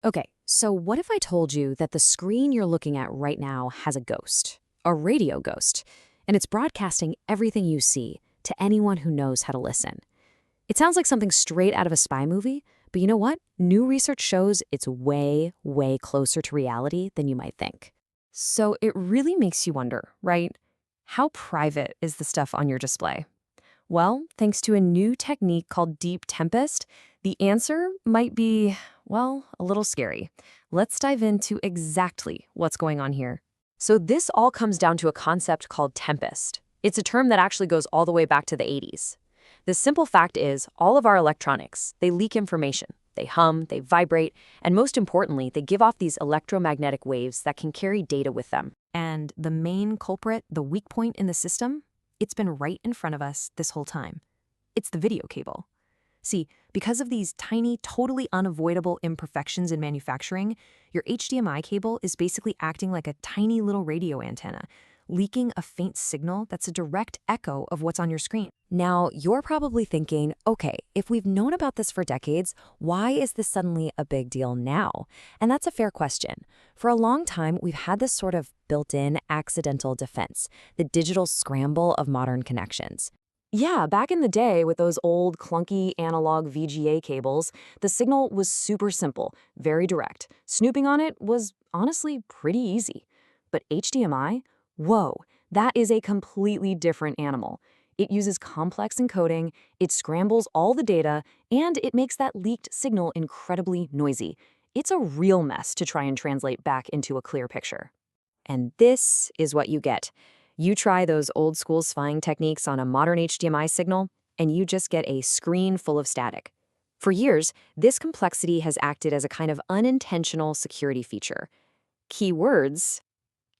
Okay, so what if I told you that the screen you're looking at right now has a ghost, a radio ghost, and it's broadcasting everything you see to anyone who knows how to listen? It sounds like something straight out of a spy movie, but you know what? New research shows it's way, way closer to reality than you might think. So it really makes you wonder, right? How private is the stuff on your display? Well, thanks to a new technique called Deep Tempest, the answer might be, well, a little scary. Let's dive into exactly what's going on here. So this all comes down to a concept called Tempest. It's a term that actually goes all the way back to the 80s. The simple fact is, all of our electronics, they leak information. They hum, they vibrate, and most importantly, they give off these electromagnetic waves that can carry data with them. And the main culprit, the weak point in the system, it's been right in front of us this whole time. It's the video cable. See, because of these tiny, totally unavoidable imperfections in manufacturing, your HDMI cable is basically acting like a tiny little radio antenna, leaking a faint signal that's a direct echo of what's on your screen. Now, you're probably thinking, okay, if we've known about this for decades, why is this suddenly a big deal now? And that's a fair question. For a long time, we've had this sort of built-in accidental defense, the digital scramble of modern connections. Yeah, back in the day with those old clunky analog VGA cables, the signal was super simple, very direct. Snooping on it was honestly pretty easy. But HDMI? Whoa, that is a completely different animal. It uses complex encoding, it scrambles all the data, and it makes that leaked signal incredibly noisy. It's a real mess to try and translate back into a clear picture. And this is what you get. You try those old school spying techniques on a modern HDMI signal, and you just get a screen full of static. For years, this complexity has acted as a kind of unintentional security feature. Keywords,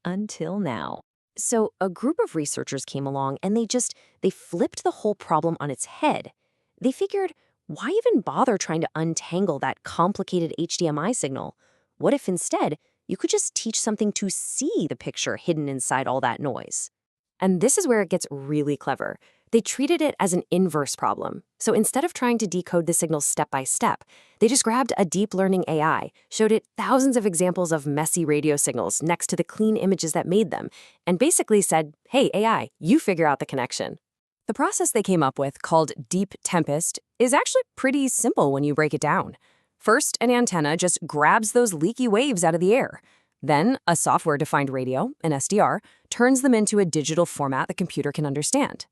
until now. So a group of researchers came along and they flipped the whole problem on its head. They figured, why even bother trying to untangle that complicated HDMI signal? What if instead you could just teach something to see the picture hidden inside all that noise? And this is where it gets really clever. They treated it as an inverse problem. So instead of trying to decode the signal step by step, they just grabbed a deep learning AI, showed it thousands of examples of messy radio signals next to the clean images that made them, and basically said, hey, AI, you figure out the connection. The process they came up with, called Deep Tempest, is actually pretty simple when you break it down. First, an antenna just grabs those leaky waves out of the air. Then, a software-defined radio, an SDR, turns them into a digital format the computer can understand.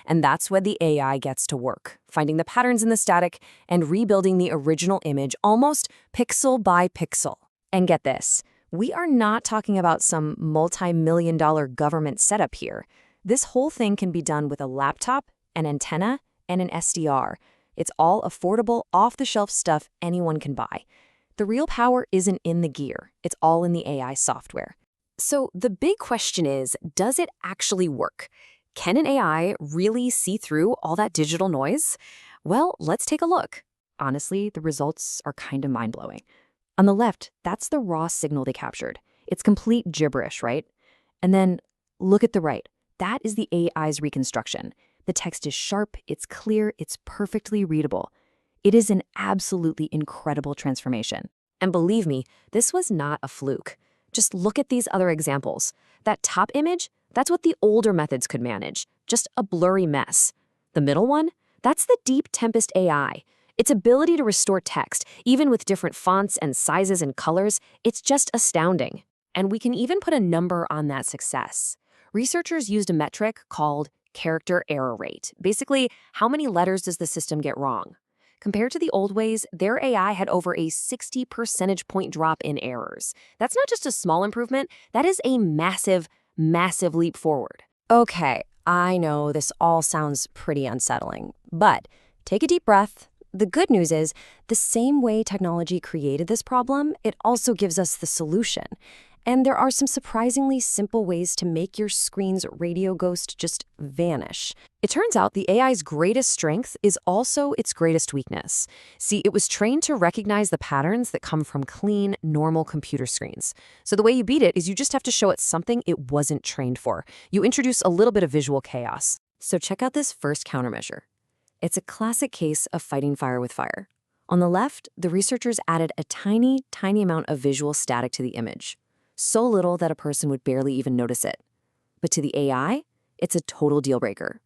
And that's when the AI gets to work, finding the patterns in the static and rebuilding the original image almost pixel by pixel. And get this, we are not talking about some multi-million-dollar government setup here. This whole thing can be done with a laptop, an antenna, and an SDR. It's all affordable, off-the-shelf stuff anyone can buy. The real power isn't in the gear, it's all in the AI software. So the big question is, does it actually work? Can an AI really see through all that digital noise? Well, let's take a look. Honestly, the results are kind of mind-blowing. On the left, that's the raw signal they captured. It's complete gibberish, right? And then look at the right. That is the AI's reconstruction. The text is sharp, it's clear, it's perfectly readable. It is an absolutely incredible transformation. And believe me, this was not a fluke. Just look at these other examples. That top image, that's what the older methods could manage, just a blurry mess. The middle one, that's the Deep Tempest AI. Its ability to restore text, even with different fonts and sizes and colors, it's just astounding. And we can even put a number on that success. Researchers used a metric called character error rate. Basically, how many letters does the system get wrong? Compared to the old ways, their AI had over a 60 percentage point drop in errors. That's not just a small improvement, that is a massive leap forward. Okay, I know this all sounds pretty unsettling, but take a deep breath. The good news is, the same way technology created this problem, it also gives us the solution. And there are some surprisingly simple ways to make your screen's radio ghost just vanish. It turns out the AI's greatest strength is also its greatest weakness. See, it was trained to recognize the patterns that come from clean, normal computer screens. So the way you beat it is you just have to show it something it wasn't trained for. You introduce a little bit of visual chaos. So check out this first countermeasure. It's a classic case of fighting fire with fire. On the left, the researchers added a tiny, tiny amount of visual static to the image, so little that a person would barely even notice it. But to the AI, it's a total deal breaker.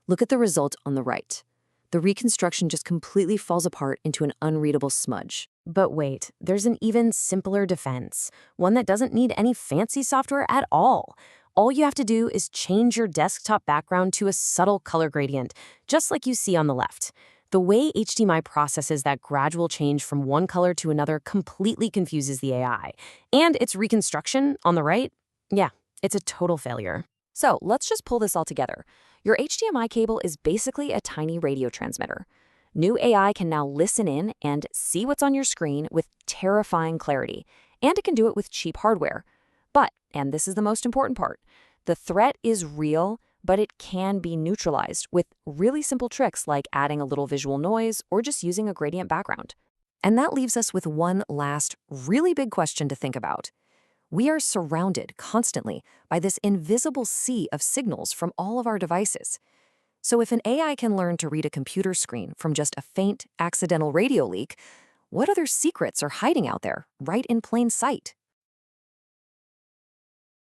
Look at the result on the right. The reconstruction just completely falls apart into an unreadable smudge. But wait, there's an even simpler defense, one that doesn't need any fancy software at all. All you have to do is change your desktop background to a subtle color gradient, just like you see on the left. The way HDMI processes that gradual change from one color to another completely confuses the AI. And its reconstruction on the right, yeah, it's a total failure. So let's just pull this all together. Your HDMI cable is basically a tiny radio transmitter. New AI can now listen in and see what's on your screen with terrifying clarity, and it can do it with cheap hardware. But, and this is the most important part, the threat is real, but it can be neutralized with really simple tricks like adding a little visual noise or just using a gradient background. And that leaves us with one last really big question to think about. We are surrounded constantly by this invisible sea of signals from all of our devices. So if an AI can learn to read a computer screen from just a faint, accidental radio leak, what other secrets are hiding out there, right in plain sight?